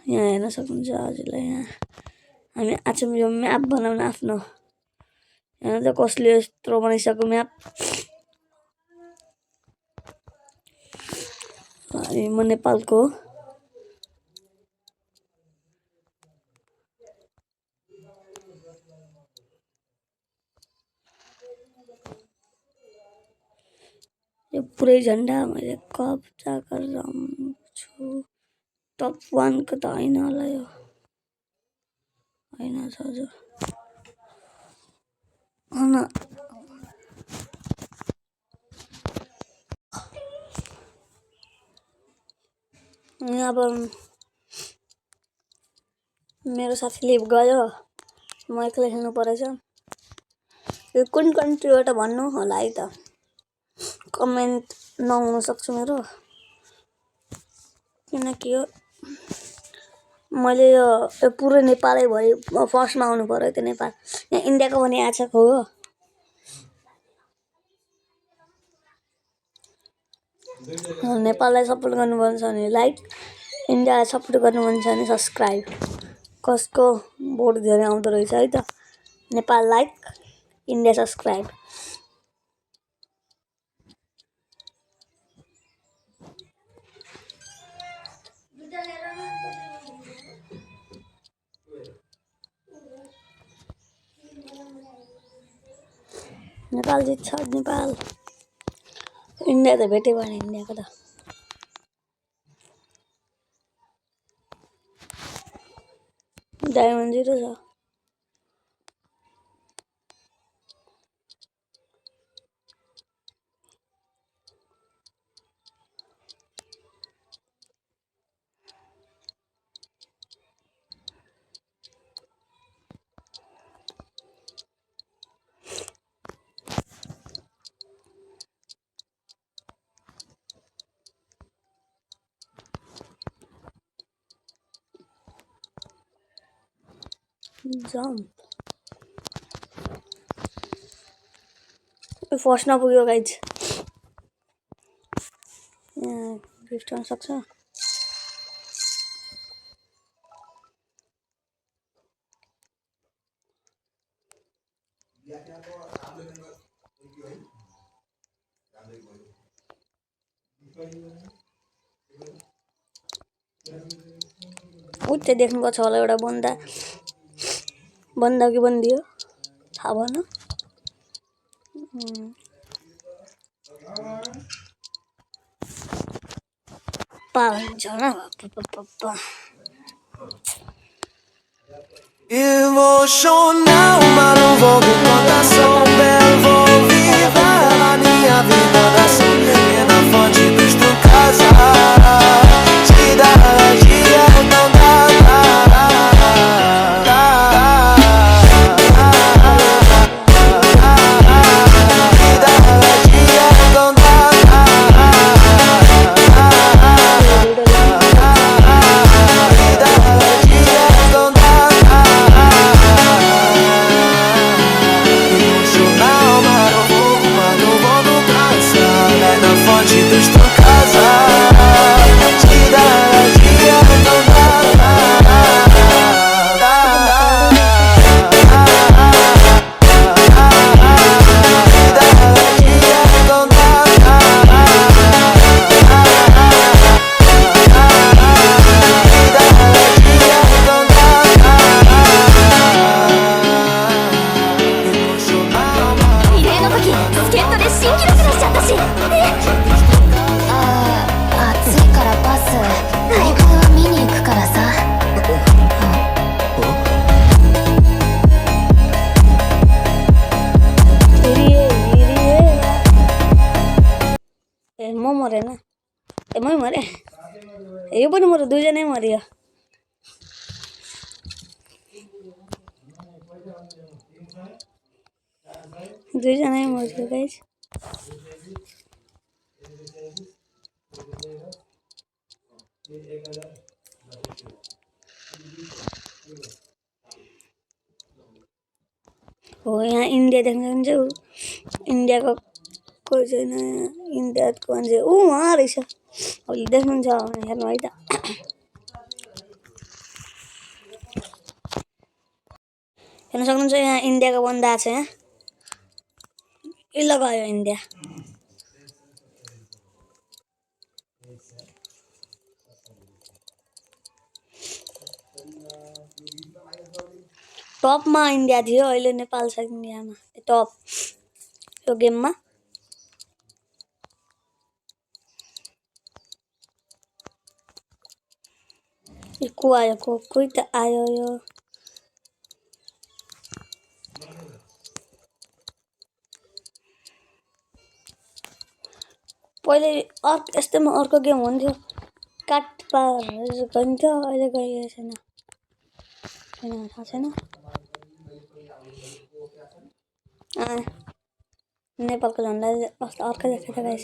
यहाँ हेर्न सक्नुहुन्छ हजुरलाई यहाँ हामी आज यो म्याप बनाउन आफ्नो हेर्नु त कसले यत्रो बनाइसक्यो म्याप म नेपालको यो पुरै झन्डा मैले कब्जा गरेर छु टप 1 को त हैन होला यो हैन हजुर अब मेरो साथीले गयो म एक्लै खेल्नु परेछ यो कुन कन्ट्रीबाट भन्नु होला है त कमेन्ट नहुन सक्छ मेरो किनकि यो मैले यो पुरै नेपालै भरि फर्स्टमा आउनु पर्यो त्यो नेपाल यहाँ इन्डियाको पनि आछ हो नेपाललाई सपोर्ट गर्नु मन छ भने लाइक इन्डियालाई सपोर्ट गर्नु मन छ भने सब्स्क्राइब कसको भोट धेरै आउँदो रहेछ है त Nepal like India subscribe Nepal जित्छ नेपाल इन्डिया त भेट्यो भने इन्डियाको त डायमन्ड 0 छ जम्प फर्स्टमा पुग्यो गाइज यहाँ गिफ्ट गर्न सक्छ उतै देख्नुपर्छ होला एउटा बन्दा कि बन्दी हो थाहा भएन Emocional, mas não vou com contação. Belo, vou viver a minha vida da é na fonte dos tu casa. Te dá dia, não dá. म मरेन मै मरे यो पनि मरे दुईजनै मरियो दुईजनै मरियो गाइस हो यहाँ इन्डिया देख्न सक्नुहुन्छ इन्डियाको कोही छैन इन्डियाको मान्छे वहाँ रहेछ अहिले देख्नुहुन्छ हेर्नु है त हेर्न सक्नुहुन्छ यहाँ इन्डियाको बन्दा छ यहाँ इल्ल गयो इन्डिया टपमा इन्डिया थियो अहिले नेपाल छ इन्डियामा टप यो गेममा को आयो कोही त आयो यो पहिले यस्तोमा अर्को गेम हुन्थ्यो काट पार गन्थ्यो अहिले गइएको छैन किन थाहा छैन नेपालको झन्डा कस्तो अर्कै देखेको गाइस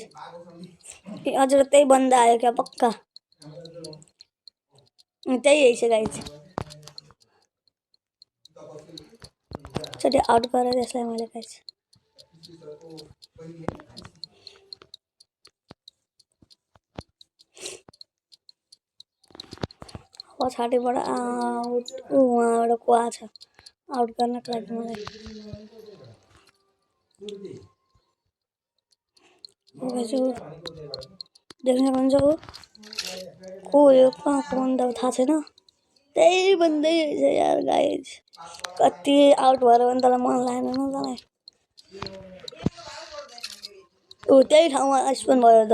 हजुर त्यही बन्दा आयो क्या पक्का त्यही हैछ गाइस चोटि आउट गरेर यसलाई मैले गाइस पछाडिबाट आउट उहाँबाट को आछ आउट गर्नको लागि मलाई देख्न सक्नुहुन्छ को यो कहाँको बन्दा थाहा छैन त्यही बन्दै छ यार गाइज कति आउट भएर पनि तँलाई मन लागेन न तँलाई त्यही ठाउँमा स्पोन भयो त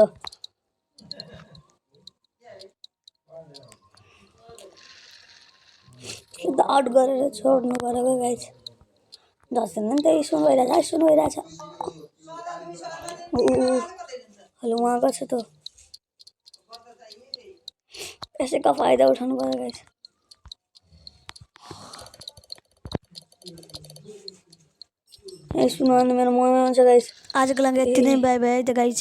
आउट गरेर छोड्नु परेको गाइज 10 दिन त स्पोन भइरहेछ हेलो वहाँ गएको छ त यसैको फाइदा उठाउनु पर्यो गाइज स्पोन गर्नु मेरो मनमा आउँछ गाइज आजको लागि यति नै बाई बाई त गाइज